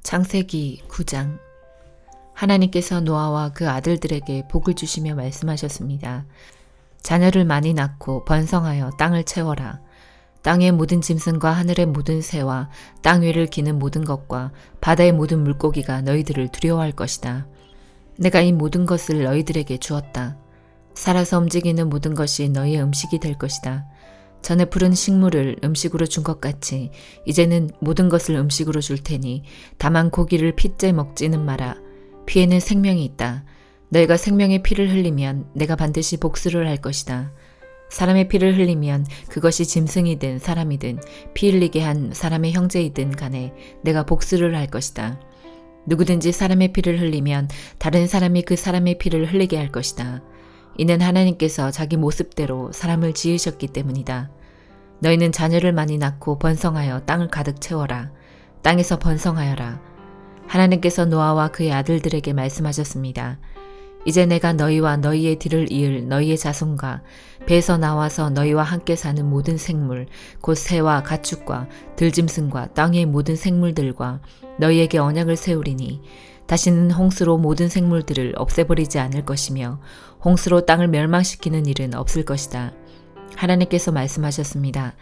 창세기 9장. 하나님께서 노아와 그 아들들에게 복을 주시며 말씀하셨습니다. 자녀를 많이 낳고 번성하여 땅을 채워라. 땅의 모든 짐승과 하늘의 모든 새와 땅 위를 기는 모든 것과 바다의 모든 물고기가 너희들을 두려워할 것이다. 내가 이 모든 것을 너희들에게 주었다. 살아서 움직이는 모든 것이 너희의 음식이 될 것이다. 전에 푸른 식물을 음식으로 준 것 같이 이제는 모든 것을 음식으로 줄 테니 다만 고기를 피째 먹지는 마라. 피에는 생명이 있다. 너희가 생명의 피를 흘리면 내가 반드시 복수를 할 것이다. 사람의 피를 흘리면 그것이 짐승이든 사람이든 피 흘리게 한 사람의 형제이든 간에 내가 복수를 할 것이다. 누구든지 사람의 피를 흘리면 다른 사람이 그 사람의 피를 흘리게 할 것이다. 이는 하나님께서 자기 모습대로 사람을 지으셨기 때문이다. 너희는 자녀를 많이 낳고 번성하여 땅을 가득 채워라. 땅에서 번성하여라. 하나님께서 노아와 그의 아들들에게 말씀하셨습니다. 이제 내가 너희와 너희의 뒤를 이을 너희의 자손과 배에서 나와서 너희와 함께 사는 모든 생물, 곧 새와 가축과 들짐승과 땅의 모든 생물들과 너희에게 언약을 세우리니 다시는 홍수로 모든 생물들을 없애버리지 않을 것이며 홍수로 땅을 멸망시키는 일은 없을 것이다. 하나님께서 말씀하셨습니다.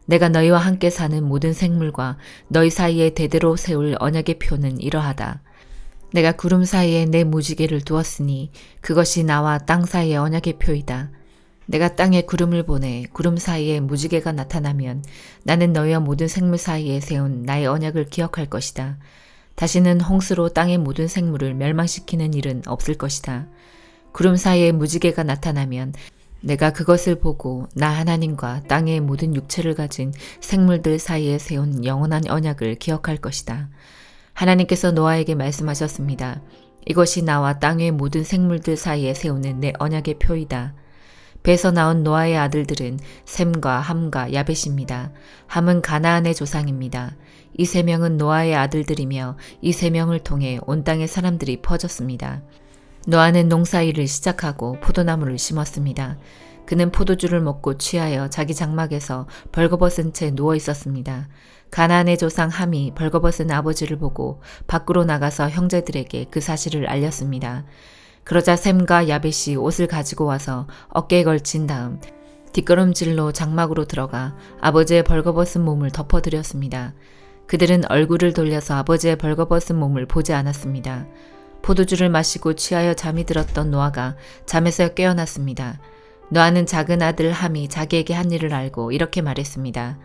내가 너희와 함께 사는 모든 생물과 너희 사이에 대대로 세울 언약의 표는 이러하다. 내가 구름 사이에 내 무지개를 두었으니 그것이 나와 땅 사이의 언약의 표이다. 내가 땅에 구름을 보내 구름 사이에 무지개가 나타나면 나는 너희와 모든 생물 사이에 세운 나의 언약을 기억할 것이다. 다시는 홍수로 땅의 모든 생물을 멸망시키는 일은 없을 것이다. 구름 사이에 무지개가 나타나면 내가 그것을 보고 나 하나님과 땅의 모든 육체를 가진 생물들 사이에 세운 영원한 언약을 기억할 것이다. 하나님께서 노아에게 말씀하셨습니다. 이것이 나와 땅의 모든 생물들 사이에 세우는 내 언약의 표이다. 배에서 나온 노아의 아들들은 셈과 함과 야벳입니다. 함은 가나안의 조상입니다. 이 세 명은 노아의 아들들이며 이 세 명을 통해 온 땅의 사람들이 퍼졌습니다. 노아는 농사일을 시작하고 포도나무를 심었습니다. 그는 포도주를 먹고 취하여 자기 장막에서 벌거벗은 채 누워 있었습니다. 가나안의 조상 함이 벌거벗은 아버지를 보고 밖으로 나가서 형제들에게 그 사실을 알렸습니다. 그러자 셈과 야벳이 옷을 가지고 와서 어깨에 걸친 다음 뒷걸음질로 장막으로 들어가 아버지의 벌거벗은 몸을 덮어드렸습니다. 그들은 얼굴을 돌려서 아버지의 벌거벗은 몸을 보지 않았습니다. 포도주를 마시고 취하여 잠이 들었던 노아가 잠에서 깨어났습니다. 노아는 작은 아들 함이 자기에게 한 일을 알고 이렇게 말했습니다.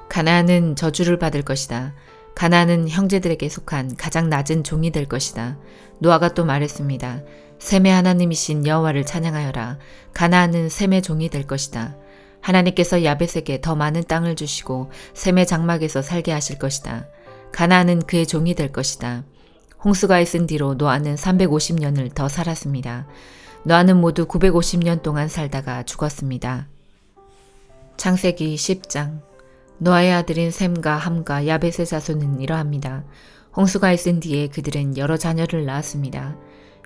가나안은 저주를 받을 것이다. 가나안은 형제들에게 속한 가장 낮은 종이 될 것이다. 노아가 또 말했습니다. 셈의 하나님이신 여호와를 찬양하여라. 가나안은 셈의 종이 될 것이다. 하나님께서 야벳에게 더 많은 땅을 주시고 셈의 장막에서 살게 하실 것이다. 가나안은 그의 종이 될 것이다. 홍수가 있은 뒤로 노아는 350년을 더 살았습니다. 노아는 모두 950년 동안 살다가 죽었습니다. 창세기 10장. 노아의 아들인 셈과 함과 야벳의 자손은 이러합니다. 홍수가 있은 뒤에 그들은 여러 자녀를 낳았습니다.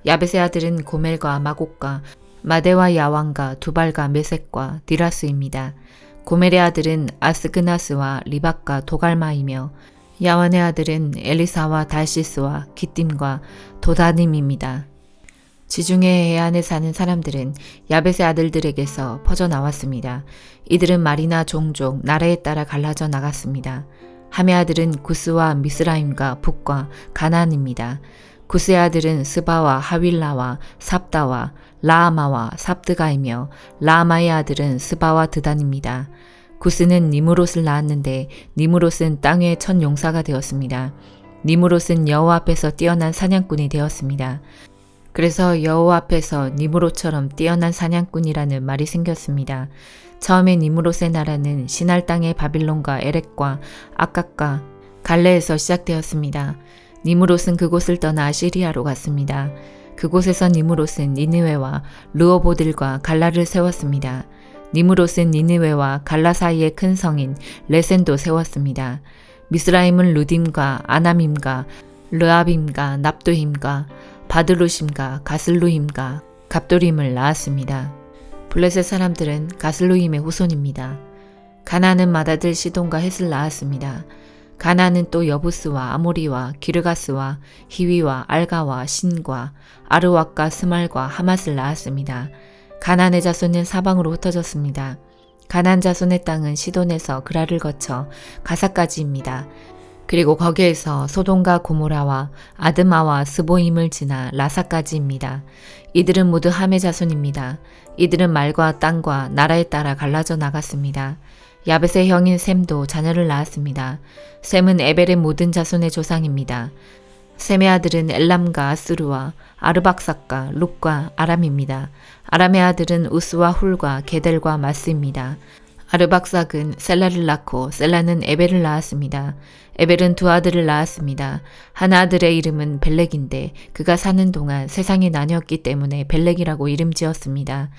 야벳의 아들은 고멜과 마곡과 마데와 야왕과 두발과 메섹과 디라스입니다. 고멜의 아들은 아스그나스와 리박과 도갈마이며 야완의 아들은 엘리사와 달시스와 기띔과 도다님입니다. 지중해 해안에 사는 사람들은 야벳의 아들들에게서 퍼져나왔습니다. 이들은 말이나 종족, 나라에 따라 갈라져 나갔습니다. 함의 아들은 구스와 미스라임과 북과 가나안입니다. 구스의 아들은 스바와 하윌라와 삽다와 라아마와 삽드가이며 라아마의 아들은 스바와 드단입니다. 구스는 니무롯을 낳았는데 니무롯은 땅의 첫 용사가 되었습니다. 니무롯은 여호와 앞에서 뛰어난 사냥꾼이 되었습니다. 그래서 여호와 앞에서 니무롯처럼 뛰어난 사냥꾼이라는 말이 생겼습니다. 처음에 니무롯의 나라는 시날 땅의 바빌론과 에렉과 아깝과 갈레에서 시작되었습니다. 니무롯은 그곳을 떠나 아시리아로 갔습니다. 그곳에서 니무롯은 니느웨와 르호보들과 갈라를 세웠습니다. 니무롯은 니느웨와 갈라 사이의 큰 성인 레센도 세웠습니다. 미스라임은 루딤과 아남임과 르압임과 납도힘과 바드루심과 가슬루힘과 갑도림을 낳았습니다. 블레셋 사람들은 가슬루힘의 후손입니다. 가나안은 맏아들 시돈과 헷을 낳았습니다. 가나안은 또 여부스와 아모리와 기르가스와 히위와 알가와 신과 아르왁과 스말과 하맛을 낳았습니다. 가나안의 자손은 사방으로 흩어졌습니다. 가나안 자손의 땅은 시돈에서 그라를 거쳐 가사까지입니다. 그리고 거기에서 소돔과 고모라와 아드마와 스보임을 지나 라사까지입니다. 이들은 모두 함의 자손입니다. 이들은 말과 땅과 나라에 따라 갈라져 나갔습니다. 야벳의 형인 셈도 자녀를 낳았습니다. 셈은 에벨의 모든 자손의 조상입니다. 셈의 아들은 엘람과 아스루와 아르박삭과 룩과 아람입니다. 아람의 아들은 우스와 훌과 게델과 마스입니다. 아르박삭은 셀라를 낳고 셀라는 에벨을 낳았습니다. 에벨은 두 아들을 낳았습니다. 한 아들의 이름은 벨렉인데 그가 사는 동안 세상이 나뉘었기 때문에 벨렉이라고 이름 지었습니다.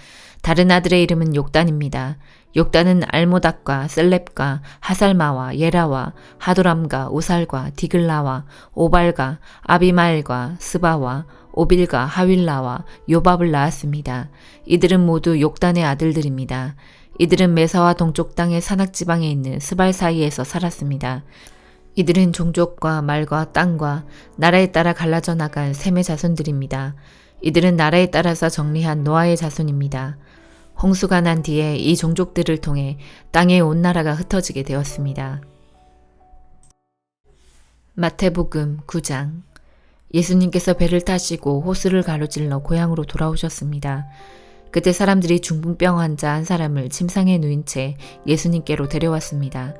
다른 아들의 이름은 욕단입니다. 욕단은 알모닥과 셀렙과 하살마와 예라와 하도람과 우살과 디글라와 오발과 아비마엘과 스바와 오빌과 하윌라와 요밥을 낳았습니다. 이들은 모두 욕단의 아들들입니다. 이들은 메사와 동쪽 땅의 산악지방에 있는 스발 사이에서 살았습니다. 이들은 종족과 말과 땅과 나라에 따라 갈라져 나간 셈의 자손들입니다. 이들은 나라에 따라서 정리한 노아의 자손입니다. 홍수가 난 뒤에 이 종족들을 통해 땅의 온 나라가 흩어지게 되었습니다. 마태복음 9장. 예수님께서 배를 타시고 호수를 가로질러 고향으로 돌아오셨습니다. 그때 사람들이 중풍병 환자 한 사람을 침상에 누인 채 예수님께로 데려왔습니다.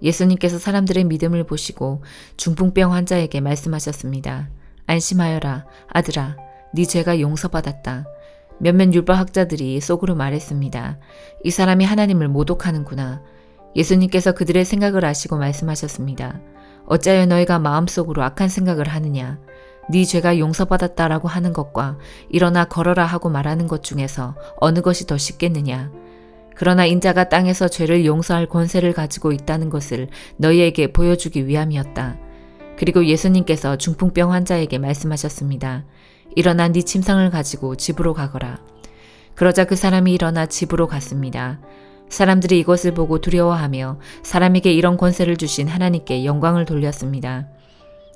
예수님께서 사람들의 믿음을 보시고 중풍병 환자에게 말씀하셨습니다. 안심하여라, 아들아, 네 죄가 용서받았다. 몇몇 율법학자들이 속으로 말했습니다. 이 사람이 하나님을 모독하는구나. 예수님께서 그들의 생각을 아시고 말씀하셨습니다. 어찌하여 너희가 마음속으로 악한 생각을 하느냐. 네 죄가 용서받았다라고 하는 것과 일어나 걸어라 하고 말하는 것 중에서 어느 것이 더 쉽겠느냐. 그러나 인자가 땅에서 죄를 용서할 권세를 가지고 있다는 것을 너희에게 보여주기 위함이었다. 그리고 예수님께서 중풍병 환자에게 말씀하셨습니다. 일어나 네 침상을 가지고 집으로 가거라. 그러자 그 사람이 일어나 집으로 갔습니다. 사람들이 이것을 보고 두려워하며 사람에게 이런 권세를 주신 하나님께 영광을 돌렸습니다.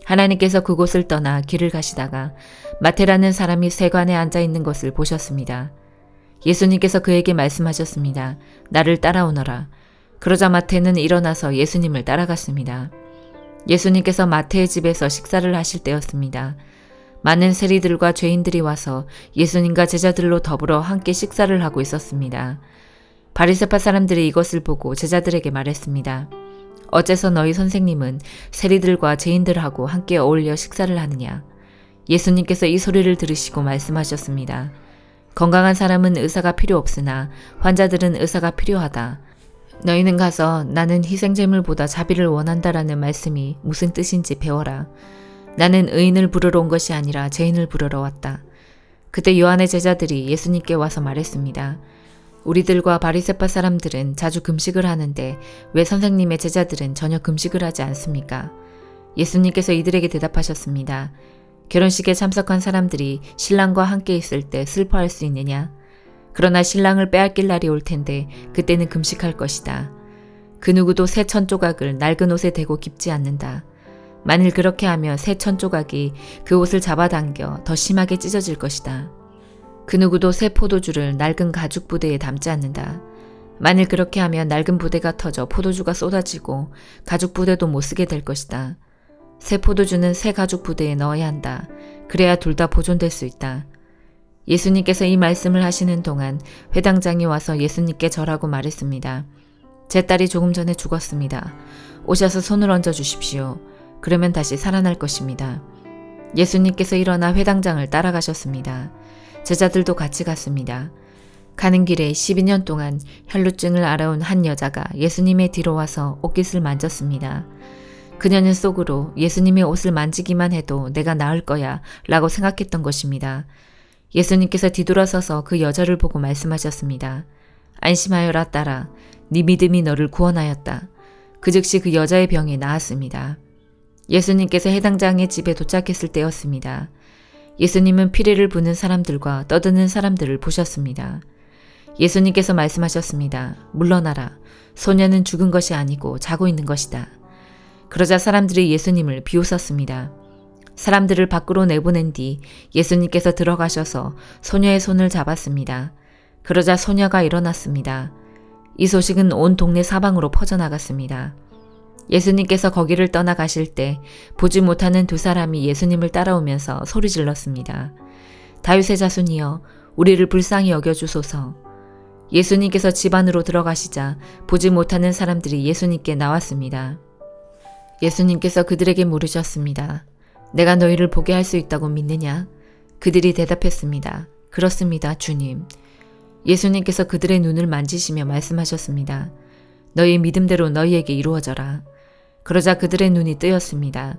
하나님께서 그곳을 떠나 길을 가시다가 마태라는 사람이 세관에 앉아 있는 것을 보셨습니다. 예수님께서 그에게 말씀하셨습니다. 나를 따라오너라. 그러자 마태는 일어나서 예수님을 따라갔습니다. 예수님께서 마태의 집에서 식사를 하실 때였습니다. 많은 세리들과 죄인들이 와서 예수님과 제자들로 더불어 함께 식사를 하고 있었습니다. 바리새파 사람들이 이것을 보고 제자들에게 말했습니다. 어째서 너희 선생님은 세리들과 죄인들하고 함께 어울려 식사를 하느냐? 예수님께서 이 소리를 들으시고 말씀하셨습니다. 건강한 사람은 의사가 필요 없으나 환자들은 의사가 필요하다. 너희는 가서 나는 희생제물보다 자비를 원한다라는 말씀이 무슨 뜻인지 배워라. 나는 의인을 부르러 온 것이 아니라 죄인을 부르러 왔다. 그때 요한의 제자들이 예수님께 와서 말했습니다. 우리들과 바리새파 사람들은 자주 금식을 하는데 왜 선생님의 제자들은 전혀 금식을 하지 않습니까? 예수님께서 이들에게 대답하셨습니다. 결혼식에 참석한 사람들이 신랑과 함께 있을 때 슬퍼할 수 있느냐? 그러나 신랑을 빼앗길 날이 올 텐데 그때는 금식할 것이다. 그 누구도 새 천조각을 낡은 옷에 대고 깁지 않는다. 만일 그렇게 하면 새 천조각이 그 옷을 잡아당겨 더 심하게 찢어질 것이다. 그 누구도 새 포도주를 낡은 가죽 부대에 담지 않는다. 만일 그렇게 하면 낡은 부대가 터져 포도주가 쏟아지고 가죽 부대도 못 쓰게 될 것이다. 새 포도주는 새 가죽 부대에 넣어야 한다. 그래야 둘 다 보존될 수 있다. 예수님께서 이 말씀을 하시는 동안 회당장이 와서 예수님께 절하고 말했습니다. 제 딸이 조금 전에 죽었습니다. 오셔서 손을 얹어 주십시오. 그러면 다시 살아날 것입니다. 예수님께서 일어나 회당장을 따라가셨습니다. 제자들도 같이 갔습니다. 가는 길에 12년 동안 혈루증을 앓아온 한 여자가 예수님의 뒤로 와서 옷깃을 만졌습니다. 그녀는 속으로 예수님의 옷을 만지기만 해도 내가 나을 거야 라고 생각했던 것입니다. 예수님께서 뒤돌아서서 그 여자를 보고 말씀하셨습니다. 안심하여라 딸아, 네 믿음이 너를 구원하였다. 그 즉시 그 여자의 병이 나았습니다. 예수님께서 해당장의 집에 도착했을 때였습니다. 예수님은 피레를 부는 사람들과 떠드는 사람들을 보셨습니다. 예수님께서 말씀하셨습니다. 물러나라. 소녀는 죽은 것이 아니고 자고 있는 것이다. 그러자 사람들이 예수님을 비웃었습니다. 사람들을 밖으로 내보낸 뒤 예수님께서 들어가셔서 소녀의 손을 잡았습니다. 그러자 소녀가 일어났습니다. 이 소식은 온 동네 사방으로 퍼져나갔습니다. 예수님께서 거기를 떠나가실 때 보지 못하는 두 사람이 예수님을 따라오면서 소리 질렀습니다. 다윗의 자손이여, 우리를 불쌍히 여겨주소서. 예수님께서 집 안으로 들어가시자 보지 못하는 사람들이 예수님께 나왔습니다. 예수님께서 그들에게 물으셨습니다. 내가 너희를 보게 할 수 있다고 믿느냐? 그들이 대답했습니다. 그렇습니다, 주님. 예수님께서 그들의 눈을 만지시며 말씀하셨습니다. 너희 믿음대로 너희에게 이루어져라. 그러자 그들의 눈이 뜨였습니다.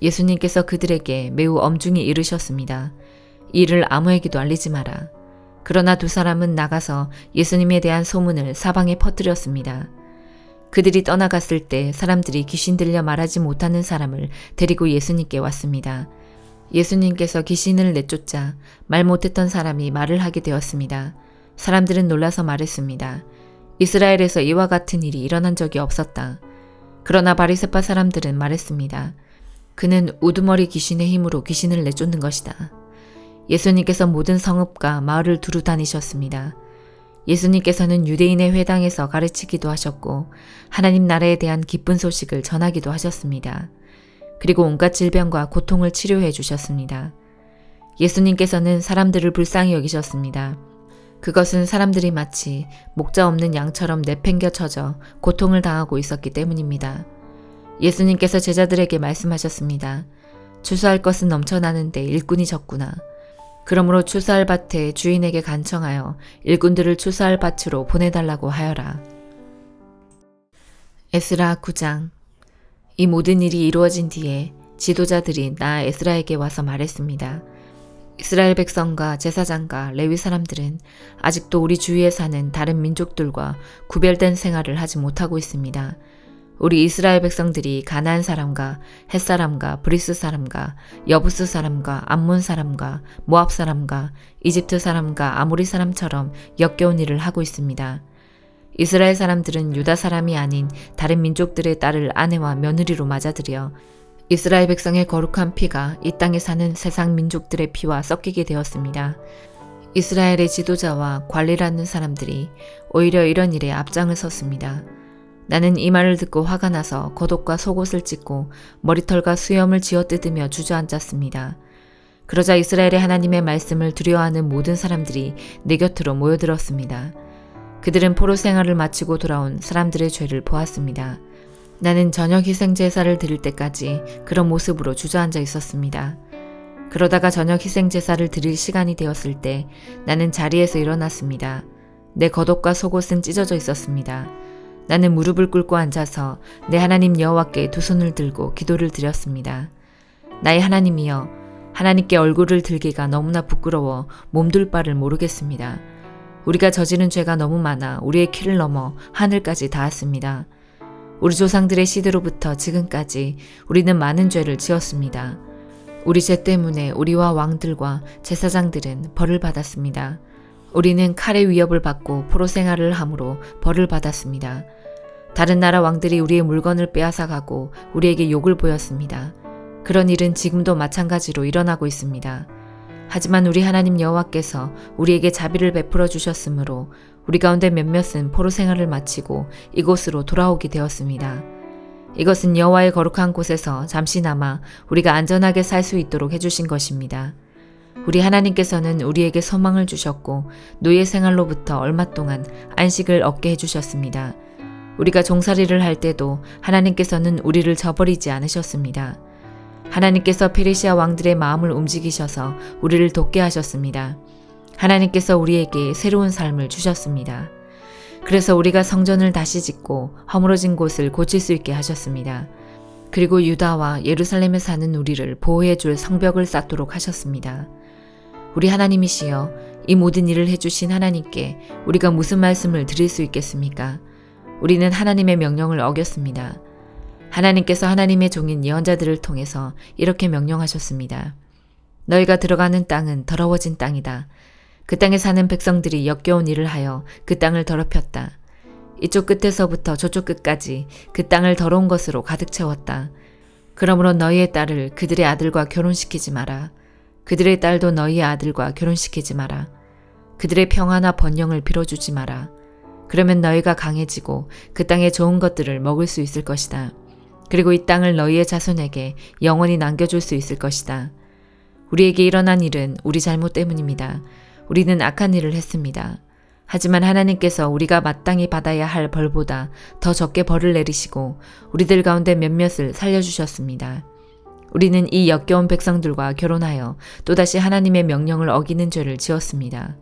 예수님께서 그들에게 매우 엄중히 이르셨습니다. 이 일을 아무에게도 알리지 마라. 그러나 두 사람은 나가서 예수님에 대한 소문을 사방에 퍼뜨렸습니다. 그들이 떠나갔을 때 사람들이 귀신 들려 말하지 못하는 사람을 데리고 예수님께 왔습니다. 예수님께서 귀신을 내쫓자 말 못했던 사람이 말을 하게 되었습니다. 사람들은 놀라서 말했습니다. 이스라엘에서 이와 같은 일이 일어난 적이 없었다. 그러나 바리새파 사람들은 말했습니다. 그는 우두머리 귀신의 힘으로 귀신을 내쫓는 것이다. 예수님께서 모든 성읍과 마을을 두루 다니셨습니다. 예수님께서는 유대인의 회당에서 가르치기도 하셨고 하나님 나라에 대한 기쁜 소식을 전하기도 하셨습니다. 그리고 온갖 질병과 고통을 치료해 주셨습니다. 예수님께서는 사람들을 불쌍히 여기셨습니다. 그것은 사람들이 마치 목자 없는 양처럼 내팽겨쳐져 고통을 당하고 있었기 때문입니다. 예수님께서 제자들에게 말씀하셨습니다. 추수할 것은 넘쳐나는데 일꾼이 적구나. 그러므로 추수할 밭에 주인에게 간청하여 일꾼들을 추수할 밭으로 보내달라고 하여라. 에스라 9장. 이 모든 일이 이루어진 뒤에 지도자들이 나 에스라에게 와서 말했습니다. 이스라엘 백성과 제사장과 레위 사람들은 아직도 우리 주위에 사는 다른 민족들과 구별된 생활을 하지 못하고 있습니다. 우리 이스라엘 백성들이 가나안 사람과 헷 사람과 브리스 사람과 여부스 사람과 암몬 사람과 모압 사람과 이집트 사람과 아모리 사람처럼 역겨운 일을 하고 있습니다. 이스라엘 사람들은 유다 사람이 아닌 다른 민족들의 딸을 아내와 며느리로 맞아들여 이스라엘 백성의 거룩한 피가 이 땅에 사는 세상 민족들의 피와 섞이게 되었습니다. 이스라엘의 지도자와 관리라는 사람들이 오히려 이런 일에 앞장을 섰습니다. 나는 이 말을 듣고 화가 나서 겉옷과 속옷을 찢고 머리털과 수염을 쥐어뜯으며 주저앉았습니다. 그러자 이스라엘의 하나님의 말씀을 두려워하는 모든 사람들이 내 곁으로 모여들었습니다. 그들은 포로 생활을 마치고 돌아온 사람들의 죄를 보았습니다. 나는 저녁 희생 제사를 드릴 때까지 그런 모습으로 주저앉아 있었습니다. 그러다가 저녁 희생 제사를 드릴 시간이 되었을 때 나는 자리에서 일어났습니다. 내 겉옷과 속옷은 찢어져 있었습니다. 나는 무릎을 꿇고 앉아서 내 하나님 여호와께 두 손을 들고 기도를 드렸습니다. 나의 하나님이여, 하나님께 얼굴을 들기가 너무나 부끄러워 몸둘 바를 모르겠습니다. 우리가 저지른 죄가 너무 많아 우리의 키를 넘어 하늘까지 닿았습니다. 우리 조상들의 시대로부터 지금까지 우리는 많은 죄를 지었습니다. 우리 죄 때문에 우리와 왕들과 제사장들은 벌을 받았습니다. 우리는 칼의 위협을 받고 포로 생활을 함으로 벌을 받았습니다. 다른 나라 왕들이 우리의 물건을 빼앗아가고 우리에게 욕을 보였습니다. 그런 일은 지금도 마찬가지로 일어나고 있습니다. 하지만 우리 하나님 여호와께서 우리에게 자비를 베풀어 주셨으므로 우리 가운데 몇몇은 포로 생활을 마치고 이곳으로 돌아오게 되었습니다. 이것은 여호와의 거룩한 곳에서 잠시나마 우리가 안전하게 살 수 있도록 해주신 것입니다. 우리 하나님께서는 우리에게 소망을 주셨고 노예 생활로부터 얼마 동안 안식을 얻게 해주셨습니다. 우리가 종살이를 할 때도 하나님께서는 우리를 저버리지 않으셨습니다. 하나님께서 페르시아 왕들의 마음을 움직이셔서 우리를 돕게 하셨습니다. 하나님께서 우리에게 새로운 삶을 주셨습니다. 그래서 우리가 성전을 다시 짓고 허물어진 곳을 고칠 수 있게 하셨습니다. 그리고 유다와 예루살렘에 사는 우리를 보호해 줄 성벽을 쌓도록 하셨습니다. 우리 하나님이시여, 이 모든 일을 해주신 하나님께 우리가 무슨 말씀을 드릴 수 있겠습니까? 우리는 하나님의 명령을 어겼습니다. 하나님께서 하나님의 종인 예언자들을 통해서 이렇게 명령하셨습니다. 너희가 들어가는 땅은 더러워진 땅이다. 그 땅에 사는 백성들이 역겨운 일을 하여 그 땅을 더럽혔다. 이쪽 끝에서부터 저쪽 끝까지 그 땅을 더러운 것으로 가득 채웠다. 그러므로 너희의 딸을 그들의 아들과 결혼시키지 마라. 그들의 딸도 너희의 아들과 결혼시키지 마라. 그들의 평화나 번영을 빌어주지 마라. 그러면 너희가 강해지고 그 땅의 좋은 것들을 먹을 수 있을 것이다. 그리고 이 땅을 너희의 자손에게 영원히 남겨줄 수 있을 것이다. 우리에게 일어난 일은 우리 잘못 때문입니다. 우리는 악한 일을 했습니다. 하지만 하나님께서 우리가 마땅히 받아야 할 벌보다 더 적게 벌을 내리시고 우리들 가운데 몇몇을 살려주셨습니다. 우리는 이 역겨운 백성들과 결혼하여 또다시 하나님의 명령을 어기는 죄를 지었습니다.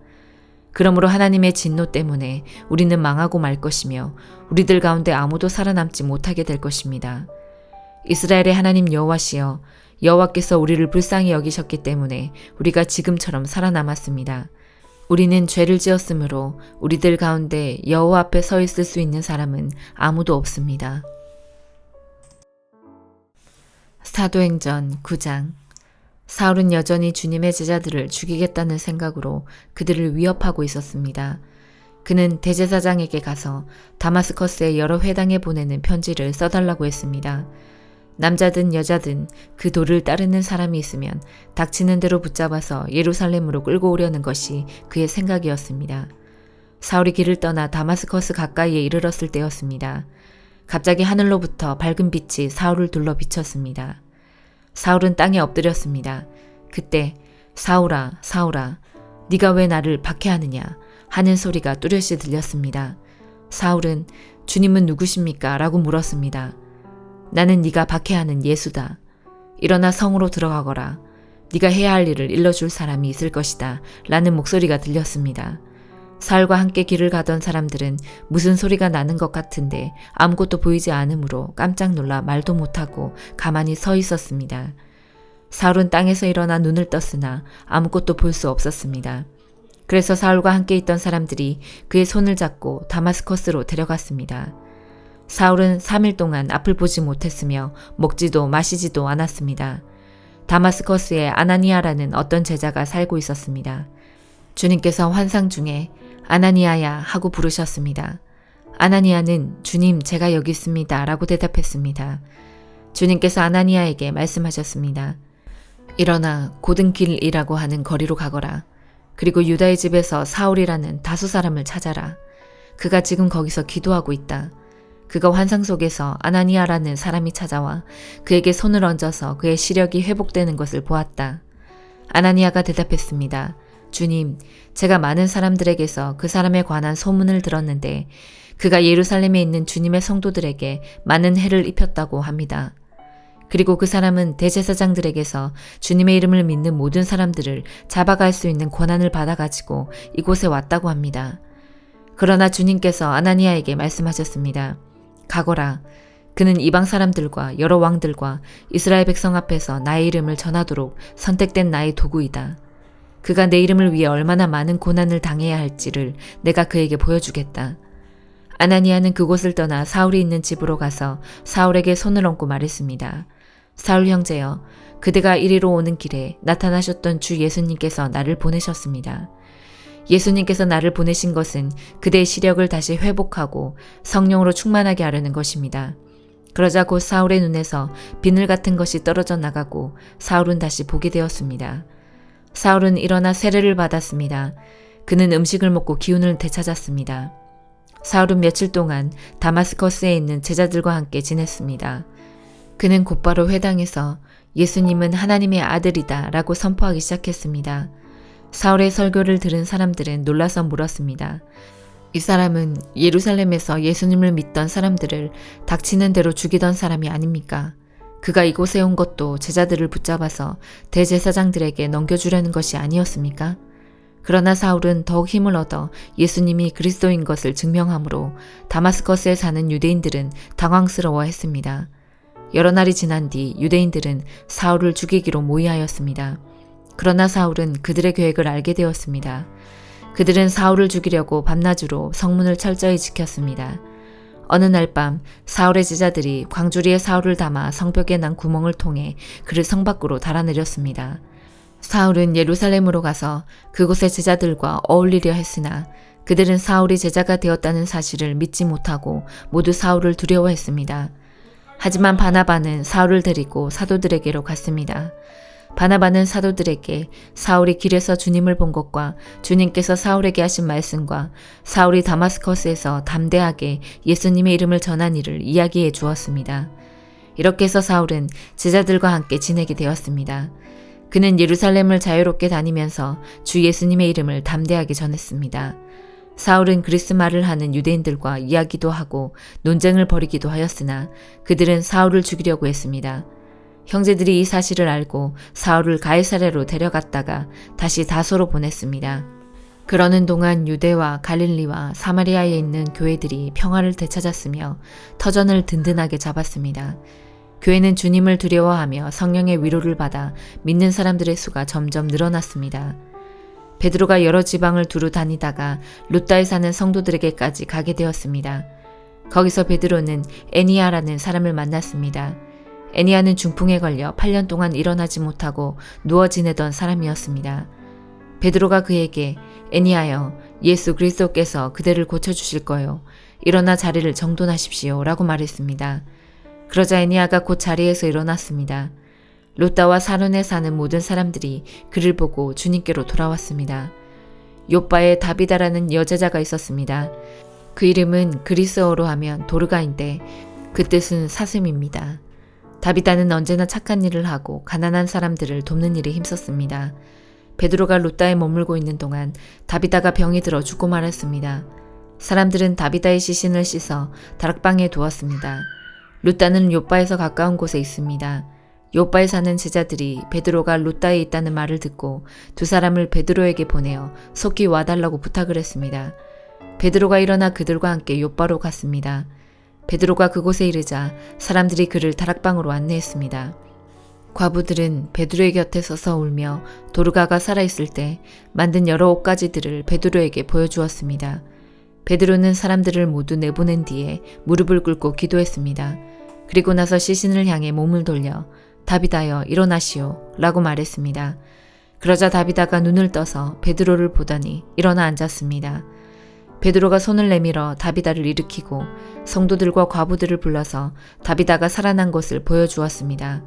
그러므로 하나님의 진노 때문에 우리는 망하고 말 것이며 우리들 가운데 아무도 살아남지 못하게 될 것입니다. 이스라엘의 하나님 여호와시여, 여호와께서 우리를 불쌍히 여기셨기 때문에 우리가 지금처럼 살아남았습니다. 우리는 죄를 지었으므로 우리들 가운데 여호와 앞에 서 있을 수 있는 사람은 아무도 없습니다. 사도행전 9장. 사울은 여전히 주님의 제자들을 죽이겠다는 생각으로 그들을 위협하고 있었습니다. 그는 대제사장에게 가서 다마스커스의 여러 회당에 보내는 편지를 써달라고 했습니다. 남자든 여자든 그 도를 따르는 사람이 있으면 닥치는 대로 붙잡아서 예루살렘으로 끌고 오려는 것이 그의 생각이었습니다. 사울이 길을 떠나 다마스커스 가까이에 이르렀을 때였습니다. 갑자기 하늘로부터 밝은 빛이 사울을 둘러 비쳤습니다. 사울은 땅에 엎드렸습니다. 그때 사울아, 사울아, 네가 왜 나를 박해하느냐 하는 소리가 뚜렷이 들렸습니다. 사울은 주님은 누구십니까? 라고 물었습니다. 나는 네가 박해하는 예수다. 일어나 성으로 들어가거라. 네가 해야 할 일을 일러줄 사람이 있을 것이다. 라는 목소리가 들렸습니다. 사울과 함께 길을 가던 사람들은 무슨 소리가 나는 것 같은데 아무것도 보이지 않으므로 깜짝 놀라 말도 못하고 가만히 서 있었습니다. 사울은 땅에서 일어나 눈을 떴으나 아무것도 볼 수 없었습니다. 그래서 사울과 함께 있던 사람들이 그의 손을 잡고 다마스커스로 데려갔습니다. 사울은 3일 동안 앞을 보지 못했으며 먹지도 마시지도 않았습니다. 다마스커스에 아나니아라는 어떤 제자가 살고 있었습니다. 주님께서 환상 중에 아나니아야 하고 부르셨습니다. 아나니아는 주님 제가 여기 있습니다 라고 대답했습니다. 주님께서 아나니아에게 말씀하셨습니다. 일어나 고든길이라고 하는 거리로 가거라. 그리고 유다의 집에서 사울이라는 다수 사람을 찾아라. 그가 지금 거기서 기도하고 있다. 그가 환상 속에서 아나니아라는 사람이 찾아와 그에게 손을 얹어서 그의 시력이 회복되는 것을 보았다. 아나니아가 대답했습니다. 주님, 제가 많은 사람들에게서 그 사람에 관한 소문을 들었는데 그가 예루살렘에 있는 주님의 성도들에게 많은 해를 입혔다고 합니다. 그리고 그 사람은 대제사장들에게서 주님의 이름을 믿는 모든 사람들을 잡아갈 수 있는 권한을 받아가지고 이곳에 왔다고 합니다. 그러나 주님께서 아나니아에게 말씀하셨습니다. 가거라. 그는 이방 사람들과 여러 왕들과 이스라엘 백성 앞에서 나의 이름을 전하도록 선택된 나의 도구이다. 그가 내 이름을 위해 얼마나 많은 고난을 당해야 할지를 내가 그에게 보여주겠다. 아나니아는 그곳을 떠나 사울이 있는 집으로 가서 사울에게 손을 얹고 말했습니다. 사울 형제여, 그대가 이리로 오는 길에 나타나셨던 주 예수님께서 나를 보내셨습니다. 예수님께서 나를 보내신 것은 그대의 시력을 다시 회복하고 성령으로 충만하게 하려는 것입니다. 그러자 곧 사울의 눈에서 비늘 같은 것이 떨어져 나가고 사울은 다시 보게 되었습니다. 사울은 일어나 세례를 받았습니다. 그는 음식을 먹고 기운을 되찾았습니다. 사울은 며칠 동안 다마스커스에 있는 제자들과 함께 지냈습니다. 그는 곧바로 회당에서 예수님은 하나님의 아들이다 라고 선포하기 시작했습니다. 사울의 설교를 들은 사람들은 놀라서 물었습니다. 이 사람은 예루살렘에서 예수님을 믿던 사람들을 닥치는 대로 죽이던 사람이 아닙니까? 그가 이곳에 온 것도 제자들을 붙잡아서 대제사장들에게 넘겨주려는 것이 아니었습니까? 그러나 사울은 더욱 힘을 얻어 예수님이 그리스도인 것을 증명하므로 다마스커스에 사는 유대인들은 당황스러워했습니다. 여러 날이 지난 뒤 유대인들은 사울을 죽이기로 모의하였습니다. 그러나 사울은 그들의 계획을 알게 되었습니다. 그들은 사울을 죽이려고 밤낮으로 성문을 철저히 지켰습니다. 어느 날 밤 사울의 제자들이 광주리에 사울을 담아 성벽에 난 구멍을 통해 그를 성 밖으로 달아내렸습니다. 사울은 예루살렘으로 가서 그곳의 제자들과 어울리려 했으나 그들은 사울이 제자가 되었다는 사실을 믿지 못하고 모두 사울을 두려워했습니다. 하지만 바나바는 사울을 데리고 사도들에게로 갔습니다. 바나바는 사도들에게 사울이 길에서 주님을 본 것과 주님께서 사울에게 하신 말씀과 사울이 다마스커스에서 담대하게 예수님의 이름을 전한 일을 이야기해 주었습니다. 이렇게 해서 사울은 제자들과 함께 지내게 되었습니다. 그는 예루살렘을 자유롭게 다니면서 주 예수님의 이름을 담대하게 전했습니다. 사울은 그리스 말을 하는 유대인들과 이야기도 하고 논쟁을 벌이기도 하였으나 그들은 사울을 죽이려고 했습니다. 형제들이 이 사실을 알고 사울을 가이사랴로 데려갔다가 다시 다소로 보냈습니다. 그러는 동안 유대와 갈릴리와 사마리아에 있는 교회들이 평화를 되찾았으며 터전을 든든하게 잡았습니다. 교회는 주님을 두려워하며 성령의 위로를 받아 믿는 사람들의 수가 점점 늘어났습니다. 베드로가 여러 지방을 두루 다니다가 루다에 사는 성도들에게까지 가게 되었습니다. 거기서 베드로는 애니아라는 사람을 만났습니다. 애니아는 중풍에 걸려 8년 동안 일어나지 못하고 누워 지내던 사람이었습니다. 베드로가 그에게 애니아여, 예수 그리스도께서 그대를 고쳐주실 거요. 일어나 자리를 정돈하십시오 라고 말했습니다. 그러자 애니아가 곧 자리에서 일어났습니다. 롯다와 사론에 사는 모든 사람들이 그를 보고 주님께로 돌아왔습니다. 욥바에 다비다라는 여제자가 있었습니다. 그 이름은 그리스어로 하면 도르가인데 그 뜻은 사슴입니다. 다비다는 언제나 착한 일을 하고 가난한 사람들을 돕는 일에 힘썼습니다. 베드로가 롯다에 머물고 있는 동안 다비다가 병이 들어 죽고 말았습니다. 사람들은 다비다의 시신을 씻어 다락방에 두었습니다. 룻다는 욥바에서 가까운 곳에 있습니다. 욥바에 사는 제자들이 베드로가 룻다에 있다는 말을 듣고 두 사람을 베드로에게 보내어 속히 와달라고 부탁을 했습니다. 베드로가 일어나 그들과 함께 욥바로 갔습니다. 베드로가 그곳에 이르자 사람들이 그를 다락방으로 안내했습니다. 과부들은 베드로의 곁에 서서 울며 도르가가 살아있을 때 만든 여러 옷가지들을 베드로에게 보여주었습니다. 베드로는 사람들을 모두 내보낸 뒤에 무릎을 꿇고 기도했습니다. 그리고 나서 시신을 향해 몸을 돌려 다비다여 일어나시오 라고 말했습니다. 그러자 다비다가 눈을 떠서 베드로를 보더니 일어나 앉았습니다. 베드로가 손을 내밀어 다비다를 일으키고 성도들과 과부들을 불러서 다비다가 살아난 것을 보여주었습니다.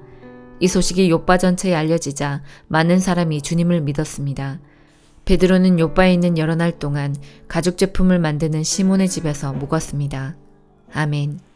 이 소식이 욥바 전체에 알려지자 많은 사람이 주님을 믿었습니다. 베드로는 욥바에 있는 여러 날 동안 가죽 제품을 만드는 시몬의 집에서 묵었습니다. 아멘.